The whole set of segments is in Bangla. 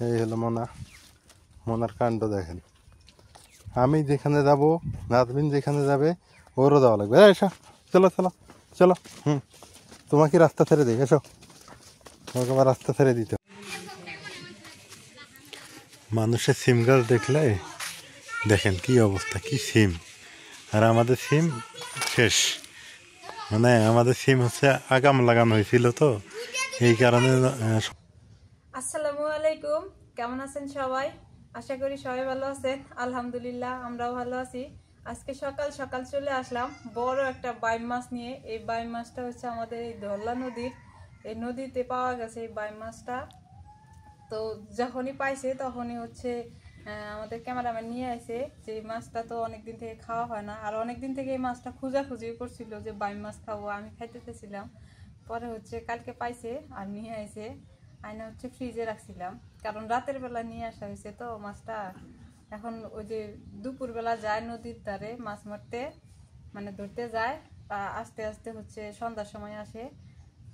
এই হলো মোনা, মোনার কাণ্ড দেখেন। আমি যেখানে যাব, নাজমিন যেখানে যাবে ওরও যাওয়া লাগবে। এসো, চলো চলো চলো। তোমাকে রাস্তা ছেড়ে দিই, এসো। তোমাকে আবার রাস্তা ছেড়ে দিতে। মানুষের সিম গাছ দেখলে দেখেন কি অবস্থা, কি সিম। আর আমাদের সিম শেষ, মানে আমাদের সিম হচ্ছে আগাম লাগানো হয়েছিল, তো এই কারণে। আসসালামু আলাইকুম, কেমন আছেন সবাই? আশা করি সবাই ভালো আছেন। আলহামদুলিল্লাহ, আমরাও ভালো আছি। আজকে সকাল সকাল চলে আসলাম বড় একটা বাইম মাছ নিয়ে। এই বাইম মাছটা হচ্ছে আমাদের এই ধরলা নদীর, এই নদীতে পাওয়া গেছে এই বাইম মাছটা। তো যখনই পাইছে তখনই হচ্ছে আমাদের ক্যামেরাম্যান নিয়ে আসে যে এই মাছটা তো অনেকদিন থেকে খাওয়া হয় না, আর অনেকদিন থেকে এই মাছটা খোঁজাখুঁজি করছিল যে বাইম মাছ খাবো, আমি খাইতেছিলাম। পরে হচ্ছে কালকে পাইছে আর নিয়ে আসে, আইনা হচ্ছে ফ্রিজে রাখছিলাম, কারণ রাতের বেলা নিয়ে আসা হয়েছে তো মাছটা। এখন ওই যে দুপুরবেলা যায় নদীর ধারে মাছ মারতে, মানে ধরতে যায়, আস্তে আস্তে হচ্ছে সন্ধ্যার সময় আসে,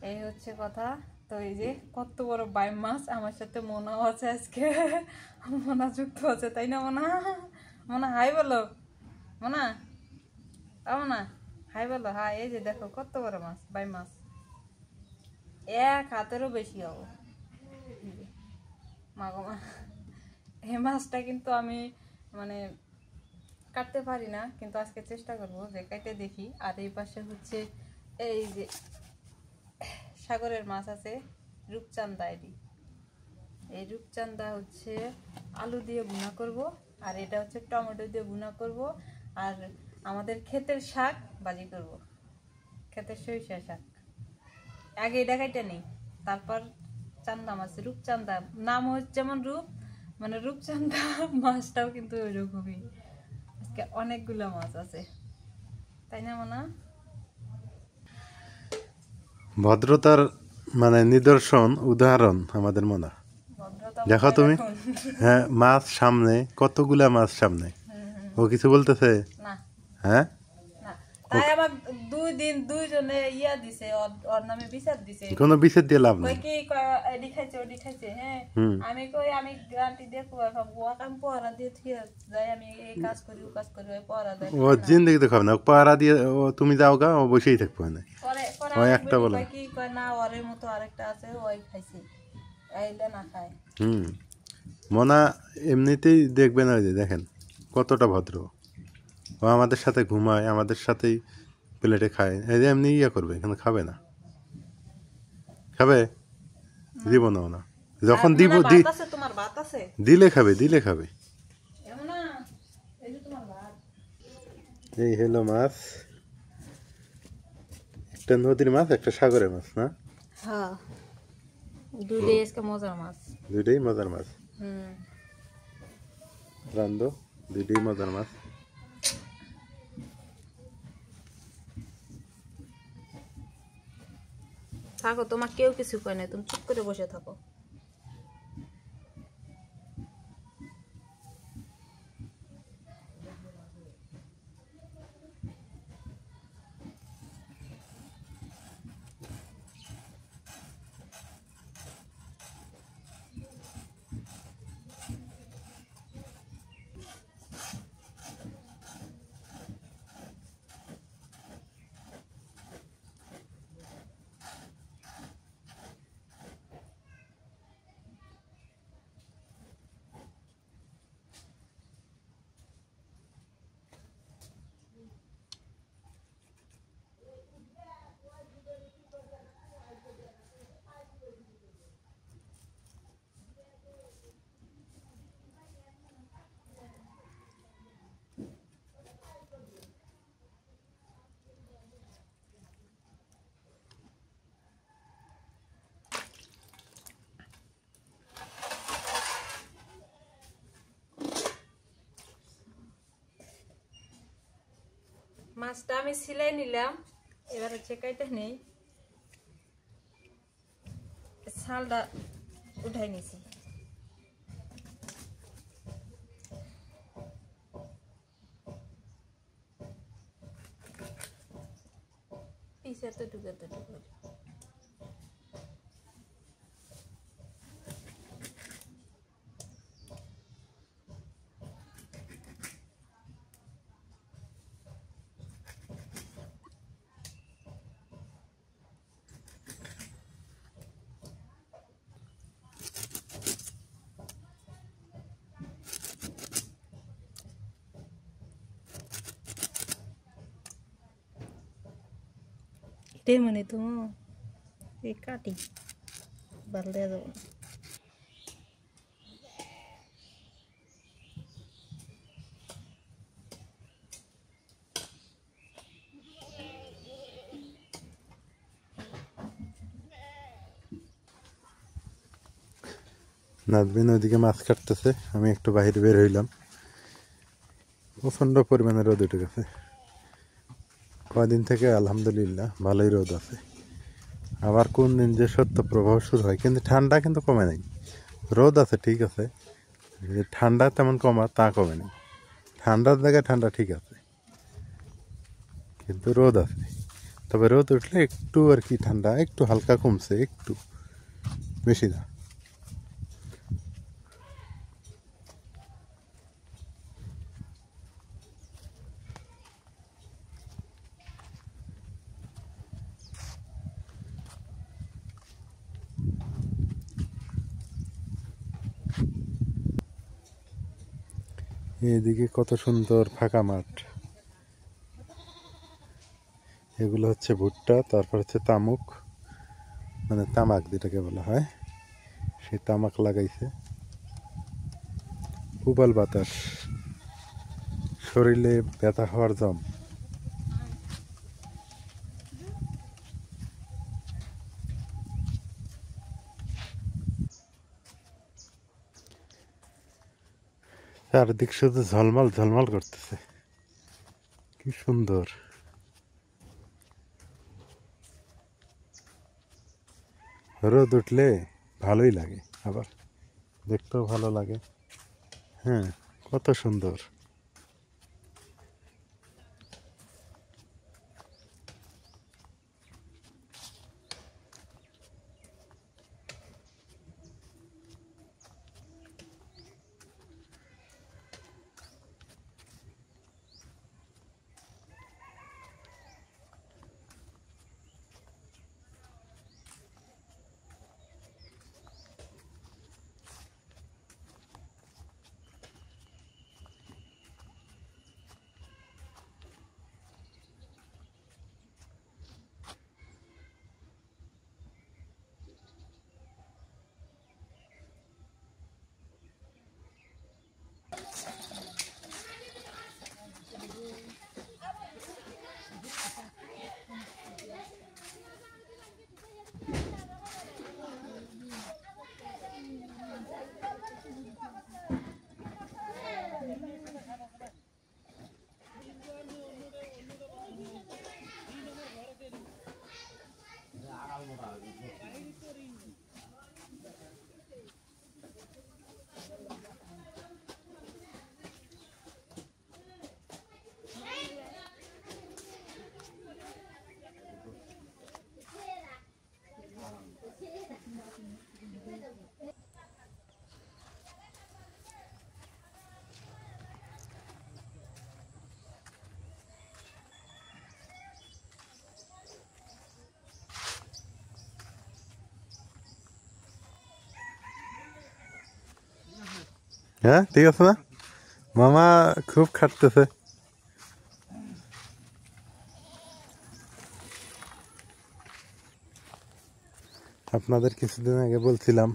এই হচ্ছে কথা। তো এই যে কত বড় বাইম মাছ, আমার সাথে মোনাও আছে আজকে। মোনা যুক্ত আছে, তাই না মোনা? মোনা হাই বলো, মোনা মোনা হাই বলো। হ্যাঁ, এই যে দেখো কত বড় মাছ, বাইম মাছ, এক হাতেরও বেশি হবে। মাগো মা, এই মাছটা কিন্তু আমি মানে কাটতে পারি না, কিন্তু আজকে চেষ্টা করবো যে কেটে দেখি। আর এই পাশে হচ্ছে এই যে সাগরের মাছ আছে, রূপচান্দা। এই রূপচান্দা হচ্ছে আলু দিয়ে ভুনা করব, আর এটা হচ্ছে টমেটো দিয়ে ভুনা করব, আর আমাদের ক্ষেতের শাক ভাজি করব, ক্ষেতের সরিষা শাক। আগে এটা খাইতে নেই, তারপর চান্দা মাছ, রূপচান্দা নাম হচ্ছে যেমন রূপ, মানে রূপচান্দা মাছটাও কিন্তু ওই রকমই। আজকে অনেকগুলো মাছ আছে, তাই না মানা? ভদ্রতার মানে নিদর্শন, উদাহরণ আমাদের মোনা। দেখো তুমি, হ্যাঁ, মাছ সামনে, কতগুলা মাছ সামনে, ও কিছু বলতেছে না হ্যাঁ। না, তাই আমার 2 দিন দুইজনে ইয়া দিছে, ওর নামে বিচার দিছে। কোনো বিচার দিয়ে লাভ কই নেই। কি কয় এডি খাইছে ওডি খাইছে, হ্যাঁ। আমি কই আমি গ্যারান্টি দিয়ে কই ও কাম পড়া দিয়ে ঠিক যাই, আমি এই কাজ করি ও কাজ করি, ওই পড়া দেয় ও না। জিন্দগিতে খাবে না, পাহারা দিয়ে ও তুমি যাও গা, ও বসেই থাকবে না। পরে পরে ও আরেক একটা বেটি বলে কয় কি কয় না, ওরের মতো আরেকটা আছে ওই খাইছে, আইলে না খায়। মোনা এমনিতেই দেখবেন, ওই যে দেখেন কতটা ভদ্র। ও আমাদের সাথে ঘুমায়, আমাদের সাথেই প্লেটে খায়, এই যে এমনি ইয়ে করবে, কিন্তু খাবে না। খাবে জীবনেও না। যখন দিব মানে ভাত আছে, তোমার ভাত আছে? দিলে খাবে, দিলে খাবে। এমন না, এই যে তোমার ভাত। এই হলো মাছ, একটা নদীর মাছ, একটা সাগরের মাছ, না? হ্যাঁ, দুইটাই আজকে মজার মাছ। দুইটাই মজার মাছ। রান্ধো, দুইটাই মজার মাছ। থাকো, তোমার কেউ কিছু কয় না, তুমি চুপ করে বসে থাকো। মাছটা আমি সিলাই নিলাম, এবার হচ্ছে কাইটা নেই, ছালটা উঠাই নিছি। পিছে তো ঢুকে তো ঢুকে। তেমনি তো এই কাটি বাল দেওয়া যাবো না। নাজবিন ওইদিকে মাছ কাটতেছে, আমি একটু বাইরে বের হইলাম। প্রচণ্ড পরিমাণে রোদ উঠে গেছে কয়দিন থেকে, আলহামদুলিল্লাহ ভালোই রোদ আছে। আবার কোন দিন যে সত্য প্রভাব শুরু হয়, কিন্তু ঠান্ডা কিন্তু কমে নাই। রোদ আছে ঠিক আছে, যে ঠান্ডা তেমন কমা তা কমে নাই। ঠান্ডার জায়গায় ঠান্ডা ঠিক আছে, কিন্তু রোদ আছে। তবে রোদ উঠলে একটু আর কি ঠান্ডা একটু হালকা কমছে, একটু বেশি না। এদিকে কত সুন্দর ফাঁকা মাঠ। এগুলো হচ্ছে ভুট্টা, তারপর হচ্ছে তামুক, মানে তামাক যেটাকে বলা হয়, সেই তামাক লাগাইছে। উবাল বাতাস, শরীরে ব্যথা হওয়ার জম। চারদিক শুধু ঝলমল ঝলমল করতেছে, কি সুন্দর। রোদ উঠলে ভালোই লাগে, আবার দেখতেও ভালো লাগে। হ্যাঁ, কত সুন্দর। হ্যাঁ ঠিক আছে না, মামা খুব খাটতেছে। আপনাদের কিছুদিন আগে বলছিলাম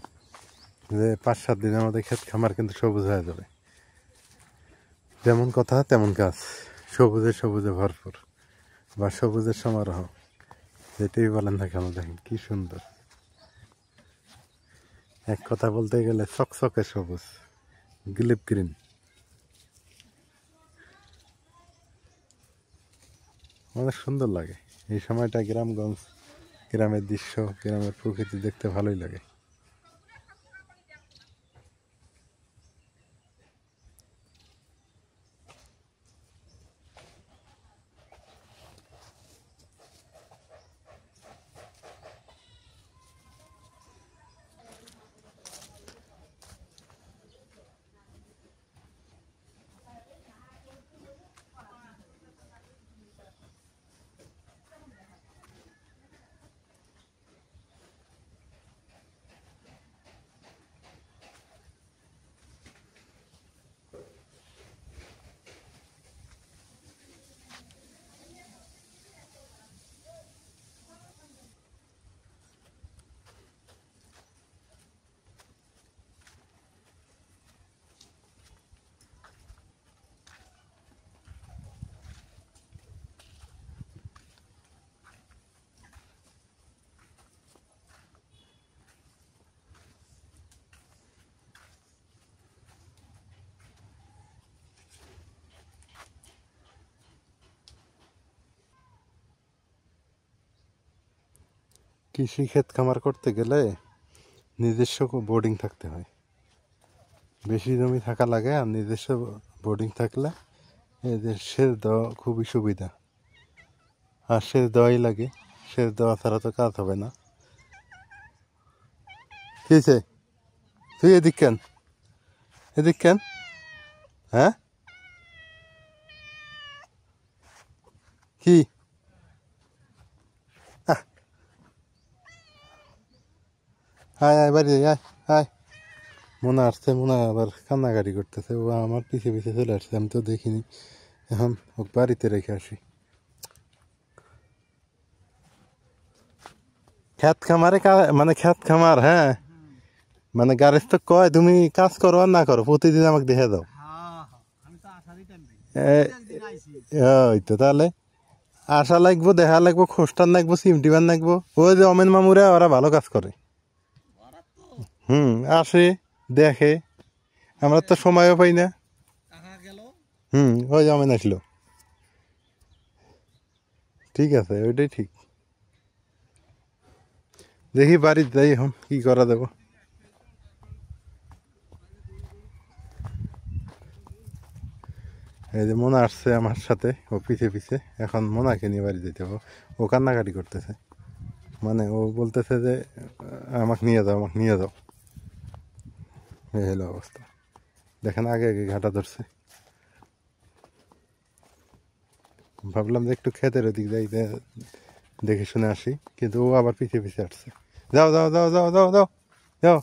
যে 5-7 দিনের মধ্যে ক্ষেত খামার কিন্তু সবুজ হয়ে যাবে। যেমন কথা তেমন কাজ, সবুজে সবুজে ভরপুর, বা সবুজের সমারোহ, যেটাই বলেন না কেন। দেখেন কি সুন্দর, এক কথা বলতে গেলে চকচকে সবুজ, গ্লিপ গ্রিন। অনেক সুন্দর লাগে এই সময়টা। গ্রামগঞ্জ, গ্রামের দৃশ্য, গ্রামের প্রকৃতি দেখতে ভালোই লাগে। কৃষি ক্ষেত খামার করতে গেলে নিজস্ব বোর্ডিং থাকতে হয়, বেশি জমি থাকা লাগে। আর নিজস্ব বোর্ডিং থাকলে এদের সেচ দেওয়া খুবই সুবিধা। আর সেচ দেওয়াই লাগে, সেচ দেওয়া ছাড়া তো কাজ হবে না। কি হয়েছে? তুই এদিক কেন, এদিক কেন? হ্যাঁ কি আয় আয় বাড়ি আয় আয়। মনে আসছে, মনে আবার কান্নাকাটি করতেছে। ও আমার পিছে পিছে চলে আসছে, আমি তো দেখিনি। এখন ওকে বাড়িতে রেখে আসি। খ্যাত খামারে মানে খ্যাত খামার, হ্যাঁ মানে গ্যারেজ তো কয় তুমি কাজ করো আর না করো, প্রতিদিন আমাকে দেখে দাও। ওই তো তাহলে আসা লাগবো, দেখা লাগবো, খোঁজটান লাগবো, সিমটিবান লাগবো। ওই যে অমেন মামুরা ওরা ভালো কাজ করে। আসে দেখে, আমরা তো সময়ও পাই না। ওই যে অমেন আসলো, ঠিক আছে, ওইটাই ঠিক। দেখি বাড়িতে যাই এখন কি করা দেবো। এই যে মোনা আসছে আমার সাথে, ও পিছে পিছে। এখন মোনাকে নিয়ে বাড়ি যেতে হবে। ও কান্নাকাটি করতেছে, মানে ও বলতেছে যে আমাকে নিয়ে যাও, আমাকে নিয়ে যাও। এই হলো অবস্থা, দেখেন আগে আগে ঘাটা ধরছে। ভাবলাম যে একটু ক্ষেতের ওদিক যাই, দেখে শুনে আসি, কিন্তু ও আবার পিছিয়ে পিছিয়ে আসছে। যাও যাও যাও যাও যাও যাও যাও।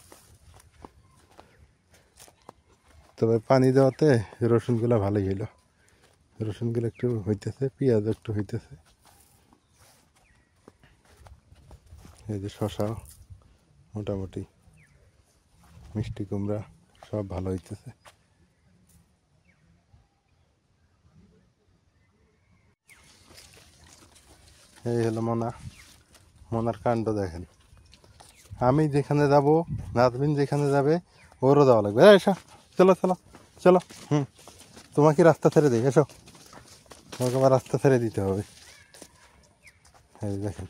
তবে পানি দেওয়াতে রসুনগুলো ভালোই হইলো, রসুনগুলো একটু হইতেছে, পেঁয়াজ একটু হইতেছে। এই যে শশাও মোটামুটি, মিষ্টি কুমড়া সব ভালো হইতেছে। এই হলো মোনা, মোনার কাণ্ড দেখেন। আমি যেখানে যাব, নাজমিন যেখানে যাবে, ওরও যাওয়া লাগবে। এসো, চলো চলো চলো। তোমাকে রাস্তা ছেড়ে দিই, এসো। তোমাকে আবার রাস্তা ছেড়ে দিতে হবে। এই দেখেন,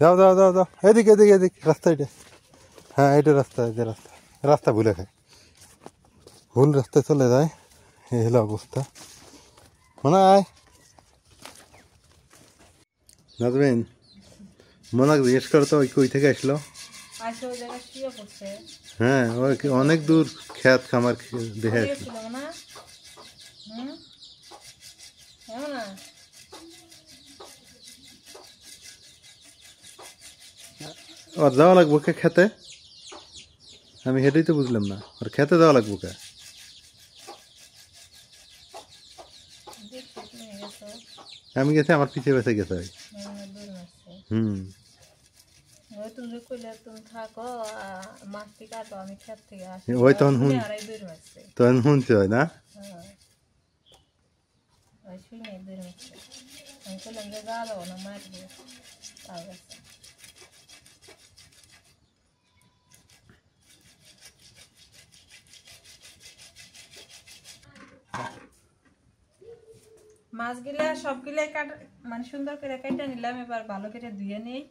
যাও যাও যাও যাও, এদিকে এদিকে এদিকে, রাস্তা এটা। হ্যাঁ এটা রাস্তা, এই যে রাস্তা, রাস্তা ভুলে খায়, ভুল রাস্তায় চলে যায়। এই হলো অবস্থা। মনে আয় নাজমিন, মোনাকে জিজ্ঞেস করো তো ওই কই থেকে আসলো। হ্যাঁ ওই অনেক দূর খেত খামার দেখে আসলো। ওর যাওয়া লাগবো কে খেতে? আমি সেটাই তো বুঝলাম না, ওর খেতে যাওয়া লাগবো কে? আমি গেছি, আমার পিছিয়ে বেঁচে গেছে। ওই তখন তখন শুনছি হয় না। মাছগুলা সবগুলা মানে সুন্দর করে কাটা নিলাম। এবার ভালো করে ধুয়ে নেই।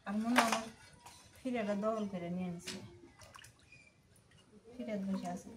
আর মনে আমার ফিরেটা দখল করে নিয়ে নিচ্ছে, ফিরে বসে আছে।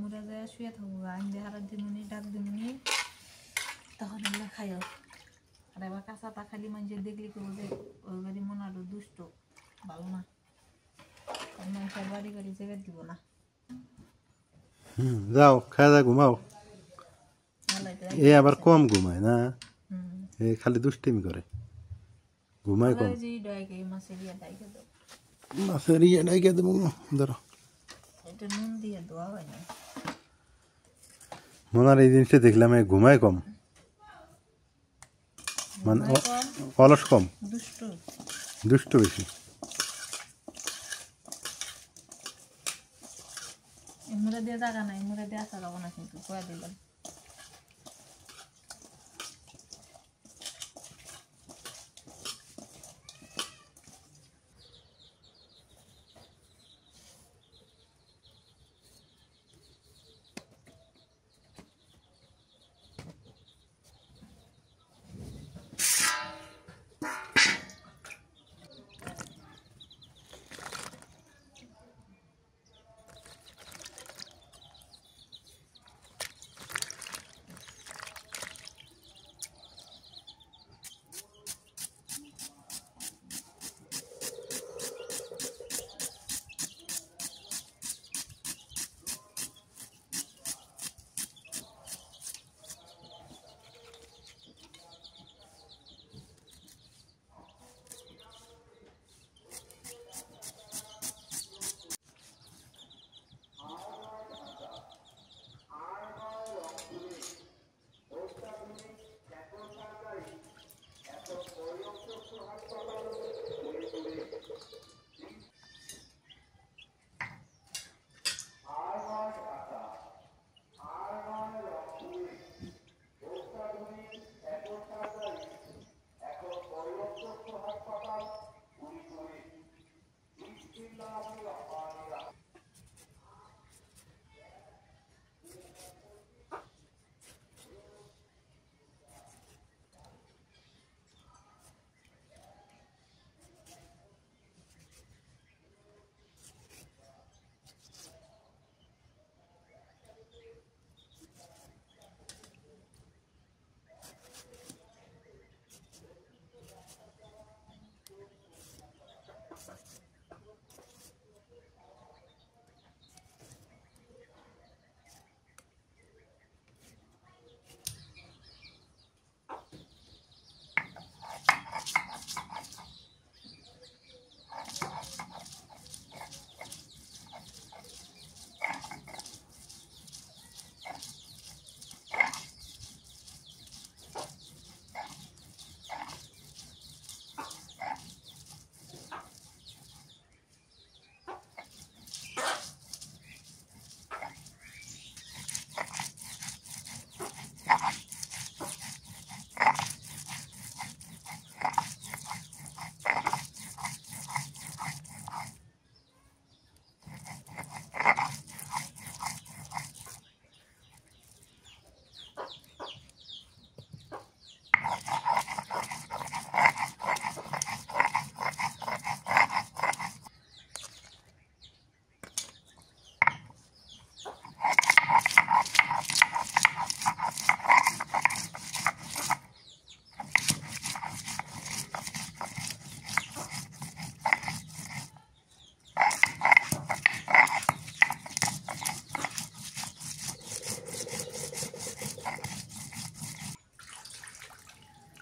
মুড়া যায় শুয়ে থাকবো আমি দেহার দিমুনি ডাক দিমুনি তখন এগুলো খাইও আর এবার কাঁচা তা খালি মানুষের দেখলি কেউ যে ওই বাড়ি মনে আরো দুষ্ট ভালো না মানুষের বাড়ি বাড়ি যেতে দিব না যাও খাওয়া যা ঘুমাও এ আবার কম ঘুমায় না এ খালি দুষ্টিমি করে ঘুমায় কম মাছের ইয়ে ডাইকে দাও মাছের ইয়ে ডাইকে দেবো ধরো এটা নুন দিয়ে দোয়া হয় না মনার এই জিনিসটা দেখলাম ঘুমায় কম মানে অলস কম দুষ্ট বেশি মুড়া দিয়ে জায়গা নাই মুড়া দিয়ে আসা যাবো না কিন্তু কয়া দিলাম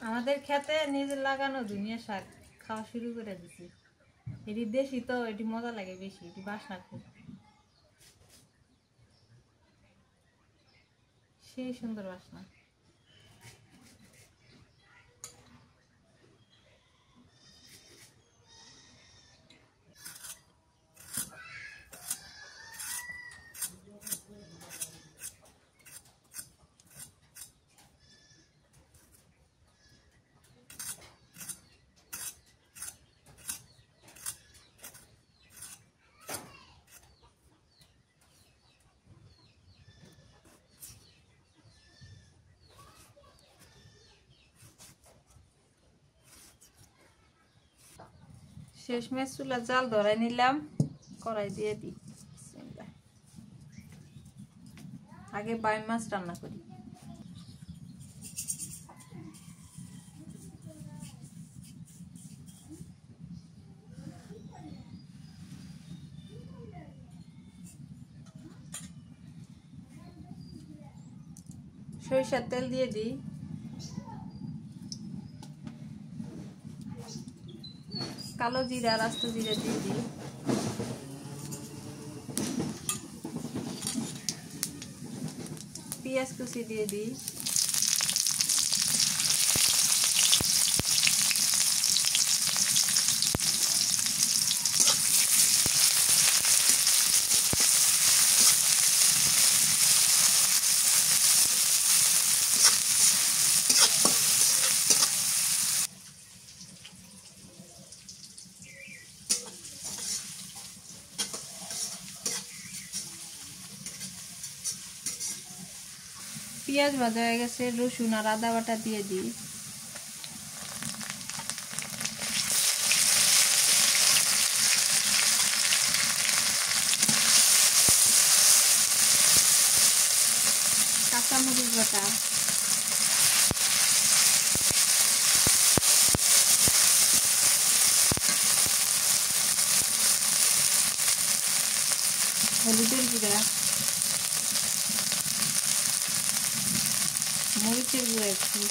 আমাদের খেতে নিজের লাগানো দুনিয়া শাক খাওয়া শুরু করে দিছি এটি দেশি তো এটি মজা লাগে বেশি এটি বাসনা খুব সেই সুন্দর বাসনা শেষমেশ চুলা জাল ধরাই নিলাম কড়াই দিয়ে দিই আগে বাইম মাছ রান্না করি। সরিষার তেল দিয়ে দিই, কালো জিরা আর আস্ত জিরা দিয়ে দিই, পেঁয়াজ কুচি দিয়ে দিই, পেঁয়াজ ভাজা হয়ে গেছে, রসুন আর আদা বাটা দিয়ে দিই, কাঁচামরিচ বাটা, হলুদের গুঁড়া, মরিচের গুঁড়া একটু,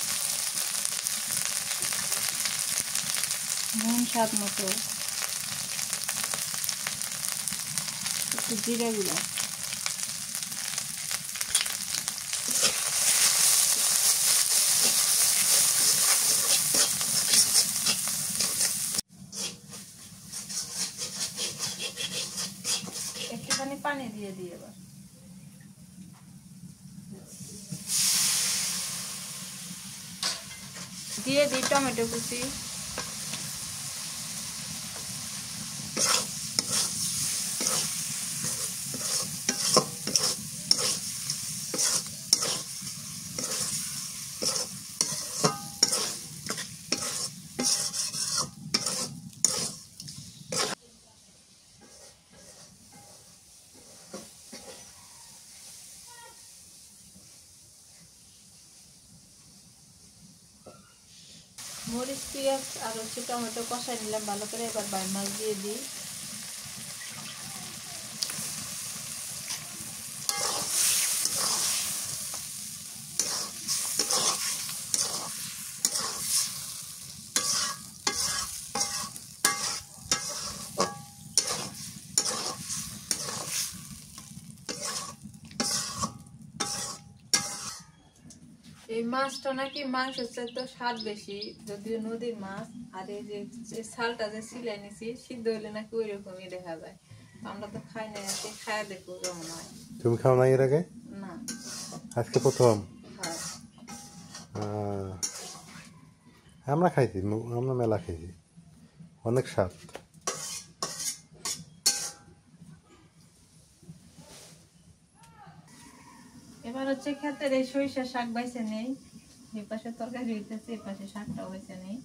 নুন স্বাদ মতো, একটু জিরা গুঁড়া, একটুখানি পানি দিয়ে দিই। এবার দিয়ে দিই টমেটো কুচি, মরিচ পেঁয়াজ আর টমেটো কষাই নিলাম ভালো করে। এবার বাইম মাছ দিয়ে দিই, এই মাছটা নাকি মাংসের চাইতে স্বাদ বেশি, যদিও নদীর মাছ। আর এই যে ছালটা যে সিলাই নিছি সিদ্ধ হইলে নাকি ওই রকমই দেখা যায়। আমরা তো খাই না, খায়া দেখবো কেমন হয়। তুমি খাও না এর আগে? না, আজকে প্রথম? হ্যাঁ। আমরা খাইছি, আমরা মেলা খাইছি, অনেক স্বাদ। এবার হচ্ছে ক্ষেতের এই সরিষার শাক বাইছে নেই, এই পাশে তরকারি হইতেছে, এই পাশে শাকটাও হয়েছে নেই।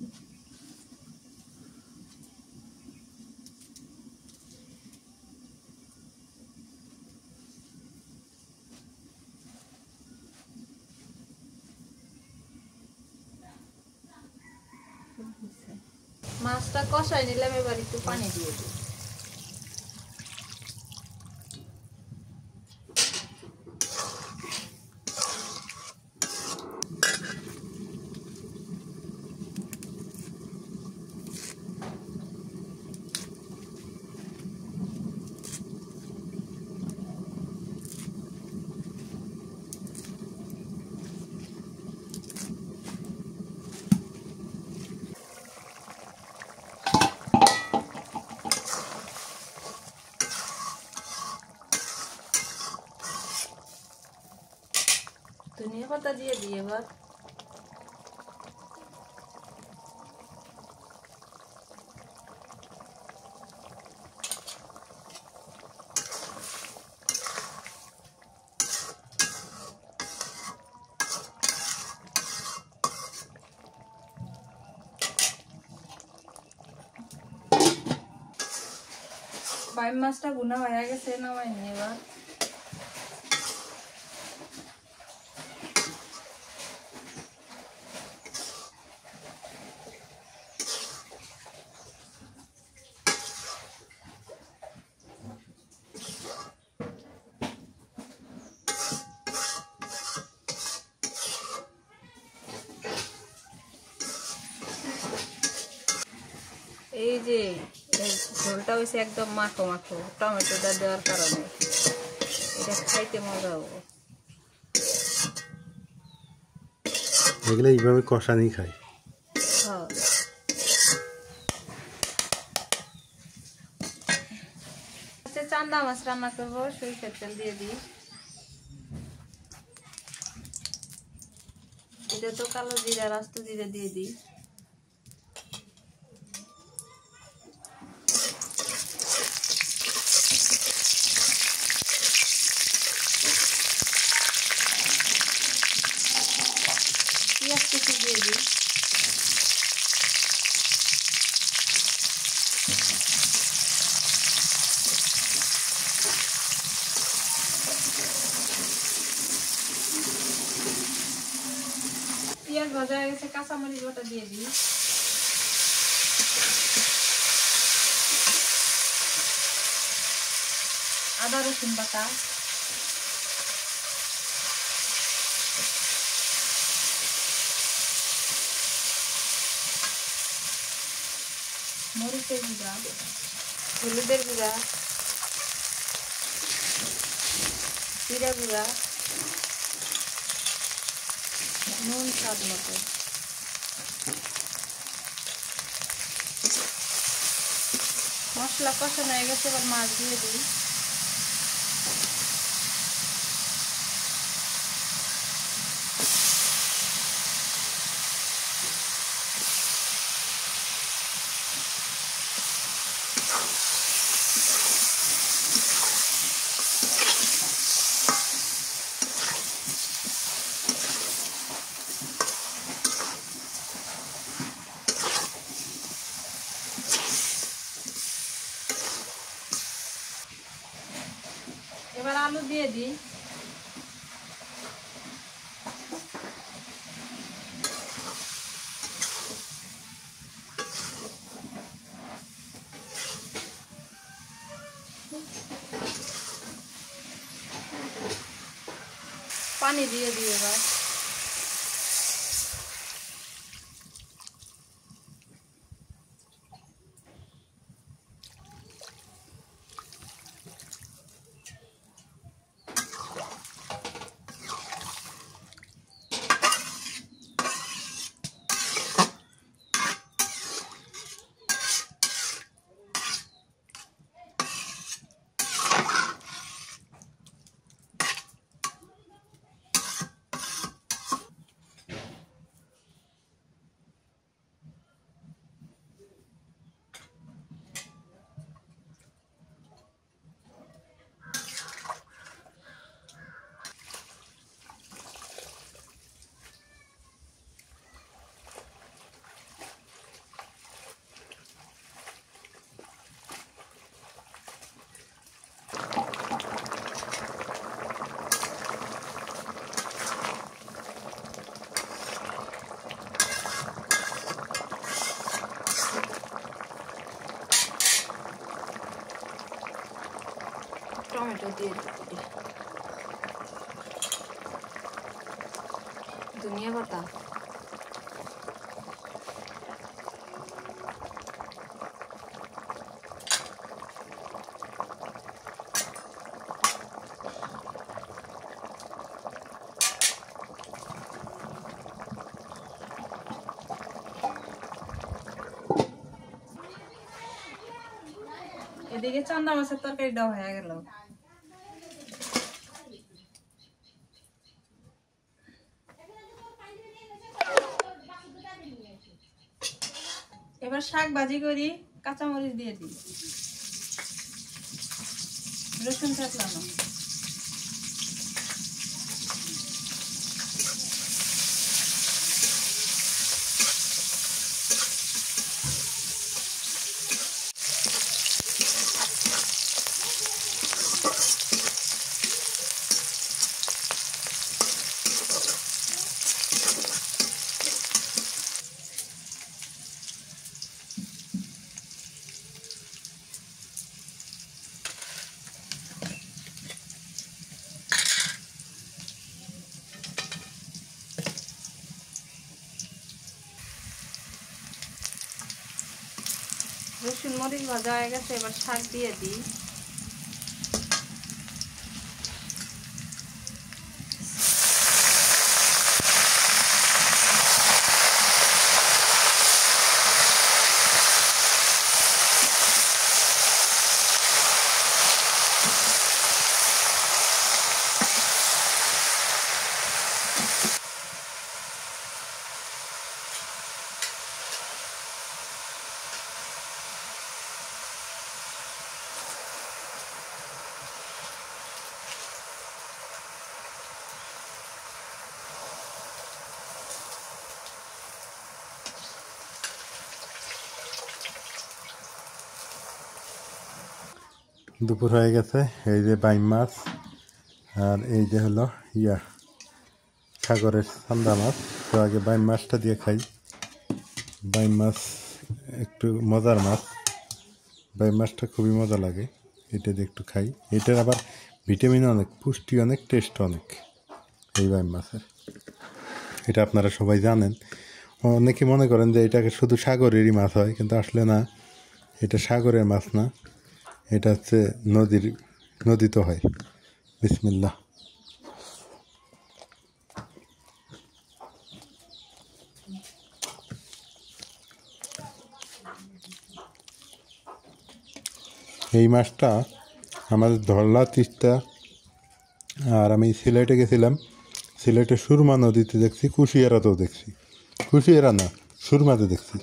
মাছটা কষাই নিলাম, এবার একটু পানি দিয়ে দিই। ধনিয়া পাতা দিয়ে দিই এবার। বাইম মাছটা ভুনা হয়ে গেছে, নামাই নিই এবার। এই যে ঝোলটা হয়েছে একদম মাখো মাখো টমেটোটা দেওয়ার কারণে এটা খাইতে মজা হবে। এগুলো এইভাবে কষানি খাই। হ্যাঁ, চান্দা মাছ রান্না করবো, সরিষার তেল দিয়ে দিই। এটা তো কালো জিরা, আস্ত জিরা দিয়ে দিই। পেঁয়াজ কুচি দিয়ে দিই। পেঁয়াজ ভাজা হয়ে গেছে, কাঁচামরিচ বাটা দিয়ে দিই। আদা রসুন বাটা, মরিচের গুঁড়া, হলুদের গুঁড়া, জিরা গুঁড়া, নুন স্বাদ মতো। মশলা কষানো হয়ে গেছে, এবার মাছ দিয়ে দিই। এবার আলু দিয়ে দিই। পানি দিয়ে দিই এবার। টমেটো দিয়ে দিই, ধনিয়া পাতা, এদিকে চান্দা মাছের তরকারিটাও হয়ে গেল। এবার শাক ভাজি করি, কাঁচামরিচ দিয়ে দিই, রসুন থেতলানো। রসুন মরিচ ভাজা হয়ে গেছে, এবার শাক দিয়ে দিই। দুপুর হয়ে গেছে, এই যে বাইম মাছ আর এই যে হলো সাগরের চান্দা মাছ। তো আগে বাইম মাছটা দিয়ে খাই। বাইম মাছ একটু মজার মাছ, বাইম মাছটা খুবই মজা লাগে, এটা দিয়ে একটু খাই। এটার আবার ভিটামিন অনেক, পুষ্টি অনেক, টেস্ট অনেক এই বাইম মাছের। এটা আপনারা সবাই জানেন। অনেকে মনে করেন যে এটাকে শুধু সাগরেরই মাছ হয়, কিন্তু আসলে না, এটা সাগরের মাছ না, এটা হচ্ছে নদীতে হয়। বিসমিল্লাহ। এই মাছটা আমাদের ধরলা, তিস্তা, আর আমি সিলেটে গেছিলাম, সিলেটে সুরমা নদীতে দেখছি, কুশিয়ারাতেও দেখছি। কুশিয়ারা না, সুরমাতে দেখছি।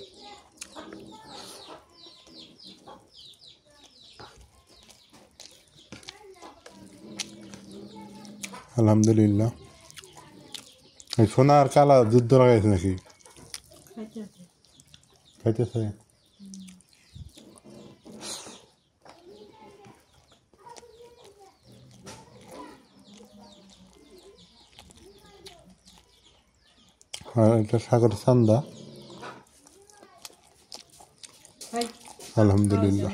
আলহামদুলিল্লাহ। এই সোনা আর কালা যুদ্ধ লাগাইছে নাকি? খাইতেছে। আর এটা সাগর চান্দা। আলহামদুলিল্লাহ।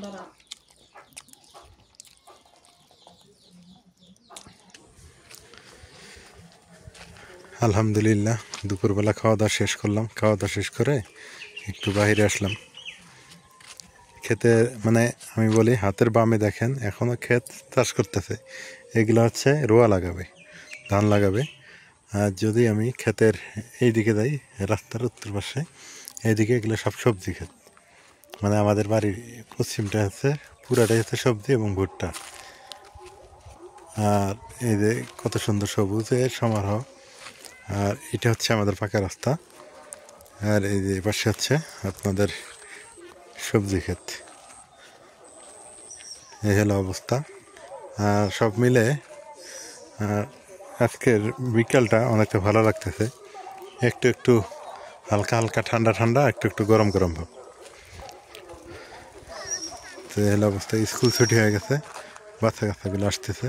আলহামদুলিল্লাহ, দুপুরবেলা খাওয়া দাওয়া শেষ করলাম। খাওয়া দাওয়া শেষ করে একটু বাইরে আসলাম। খেতে মানে আমি বলি, হাতের বামে দেখেন এখনও ক্ষেত চাষ করতেছে। এগুলো হচ্ছে রোয়া লাগাবে, ধান লাগাবে। আর যদি আমি ক্ষেতের এই দিকে যাই, রাস্তার উত্তর পাশে, এইদিকে এগুলো সব সবজি ক্ষেত। মানে আমাদের বাড়ির পশ্চিমটা হচ্ছে পুরাটাই হচ্ছে সবজি এবং ভুট্টা। আর এই যে কত সুন্দর সবুজের সমারোহ। আর এটা হচ্ছে আমাদের পাকা রাস্তা, আর এই যে পাশে হচ্ছে আপনাদের সবজি ক্ষেত। এই হলো অবস্থা। আর সব মিলে আজকের বিকালটা অনেকটা ভালো লাগতেছে। একটু একটু হালকা হালকা ঠান্ডা ঠান্ডা, একটু একটু গরম গরম ভাব। তো এই হলো অবস্থা। স্কুল ছুটি হয়ে গেছে, বাচ্চা কাচ্চাগুলো আসতেছে।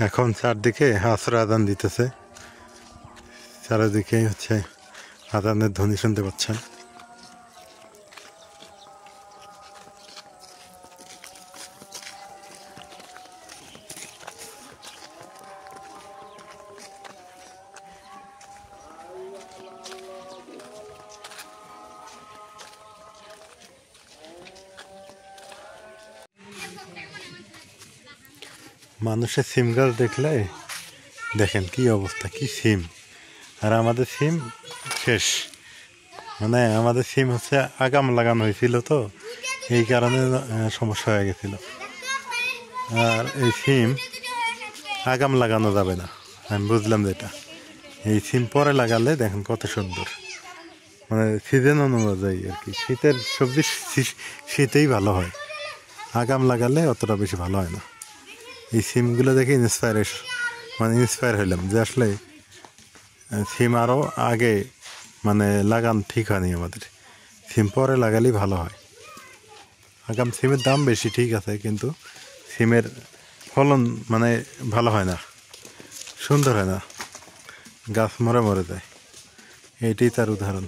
এখন চারদিকে আসর আজান দিতেছে, চারিদিকে হচ্ছে আজানের ধ্বনি শুনতে পাচ্ছেন। মানুষের সিম গাছ দেখলে দেখেন কি অবস্থা, কি সিম। আর আমাদের সিম শেষ, মানে আমাদের সিম হচ্ছে আগাম লাগানো হয়েছিল, তো এই কারণে সমস্যা হয়ে গেছিল। আর এই সিম আগাম লাগানো যাবে না, আমি বুঝলাম যেটা। এই সিম পরে লাগালে দেখেন কত সুন্দর, মানে সিজন অনুযায়ী আর কি। শীতের সবজি শীতেই ভালো হয়, আগাম লাগালে অতটা বেশি ভালো হয় না। এই সিমগুলো দেখে ইন্সপায়ার হইলাম যে আসলে সিম আরও আগে মানে লাগান ঠিক হয়নি আমাদের, সিম পরে লাগালেই ভালো হয়। আগাম সিমের দাম বেশি ঠিক আছে, কিন্তু সিমের ফলন মানে ভালো হয় না, সুন্দর হয় না, গাছ মরে মরে যায়। এইটাই তার উদাহরণ।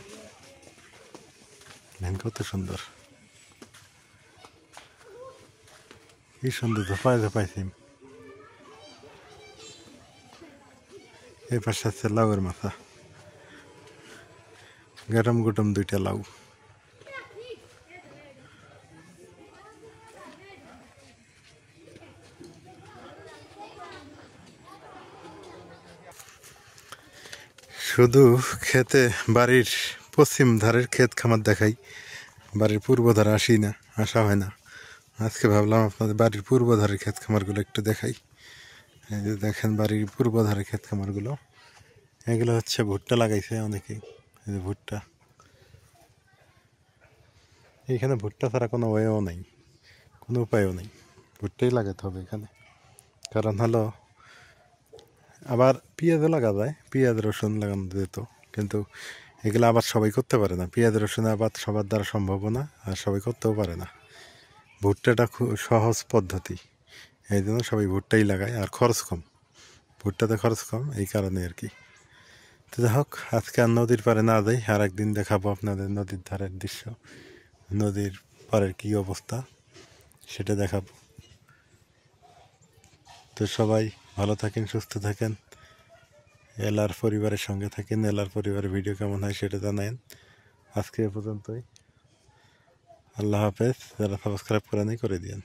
কত সুন্দর, কি সুন্দর ঝোপায় ঝোপায় সিম। এই পাশে আছে লাউয়ের মাথা, গরম গরম 2টা লাউ। শুধু খেতে বাড়ির পশ্চিম ধারের ক্ষেত খামার দেখাই, বাড়ির পূর্ব ধারে আসা হয় না। আজকে ভাবলাম আপনাদের বাড়ির পূর্ব ধারের ক্ষেত খামারগুলো একটু দেখাই। এই যে দেখেন বাড়ির পূর্ব ধারের ক্ষেত খামারগুলো, এগুলো হচ্ছে ভুট্টা লাগাইছে অনেকেই। এই যে ভুট্টা, এইখানে ভুট্টা ছাড়া কোনো ওয়েও নেই, কোনো উপায়ও নেই, ভুট্টাই লাগাতে হবে এখানে। কারণ হলো আবার পেঁয়াজও লাগা যায়, পেঁয়াজ রসুন লাগানো যেত, কিন্তু এগুলো আবার সবাই করতে পারে না। পেঁয়াজ রসুন আবার সবার দ্বারা সম্ভব না, আর সবাই করতেও পারে না। ভুট্টাটা খুব সহজ পদ্ধতি, এই জন্য সবাই ভুট্টাই লাগায়, আর খরচ কম, ভুট্টাতে খরচ কম, এই কারণে আর কি। তো যাই হোক, আজকে আর নদীর পাড়ে না যাই, আর একদিন দেখাবো আপনাদের নদীর ধারের দৃশ্য, নদীর পাড়ের কী অবস্থা সেটা দেখাবো। তো সবাই ভালো থাকেন, সুস্থ থাকেন, এলার পরিবারের সঙ্গে থাকেন। এলার পরিবারের ভিডিও কেমন হয় সেটা জানান। আজকে এ পর্যন্তই, আল্লাহ হাফেজ। যারা সাবস্ক্রাইব করে নেই করে দিন।